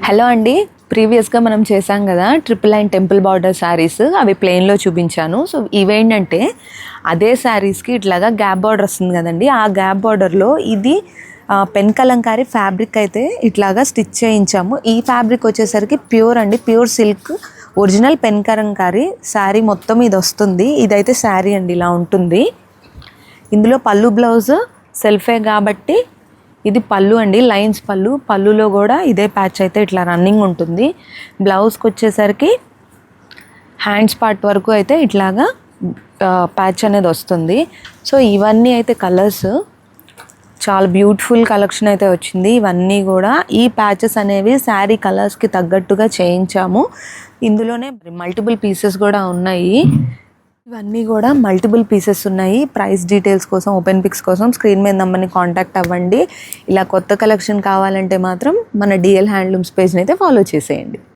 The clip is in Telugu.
హలో అండి. ప్రీవియస్గా మనం చేసాం కదా triple line temple border saris, అవి ప్లెయిన్లో చూపించాను. సో ఇవేంటంటే అదే శారీస్కి ఇట్లాగా గ్యాప్ బార్డర్ వస్తుంది కదండి, ఆ గ్యాప్ బార్డర్లో ఇది పెన్ కలంకారీ ఫ్యాబ్రిక్ అయితే ఇట్లాగా స్టిచ్ చేయించాము. ఈ ఫ్యాబ్రిక్ వచ్చేసరికి ప్యూర్ అండి, pure silk original pen Kalamkari sari మొత్తం ఇది వస్తుంది. ఇదైతే శారీ అండి, ఇలా ఉంటుంది. ఇందులో పళ్ళు బ్లౌజ్ సెల్ఫే కాబట్టి ఇది పళ్ళు అండి, లైన్స్ పళ్ళు. పళ్ళులో కూడా ఇదే ప్యాచ్ అయితే ఇట్లా రన్నింగ్ ఉంటుంది. బ్లౌజ్కి వచ్చేసరికి హ్యాండ్స్ పార్ట్ వరకు అయితే ఇట్లాగా ప్యాచ్ అనేది వస్తుంది. సో ఇవన్నీ అయితే కలర్స్ చాలా బ్యూటిఫుల్ కలెక్షన్ అయితే వచ్చింది. ఇవన్నీ కూడా ఈ ప్యాచెస్ అనేవి శారీ కలర్స్కి తగ్గట్టుగా చేయించాము. ఇందులోనే మల్టిపుల్ పీసెస్ కూడా ఉన్నాయి. ఇవన్నీ కూడా మల్టిపుల్ పీసెస్ ఉన్నాయి. ప్రైస్ డీటెయిల్స్ కోసం, ఓపెన్ పిక్స్ కోసం స్క్రీన్ మీద నెంబర్ని కాంటాక్ట్ అవ్వండి. ఇలా కొత్త కలెక్షన్ కావాలంటే మాత్రం మన డిఎల్ హ్యాండ్లూమ్స్ పేజ్ని అయితే ఫాలో చేసేయండి.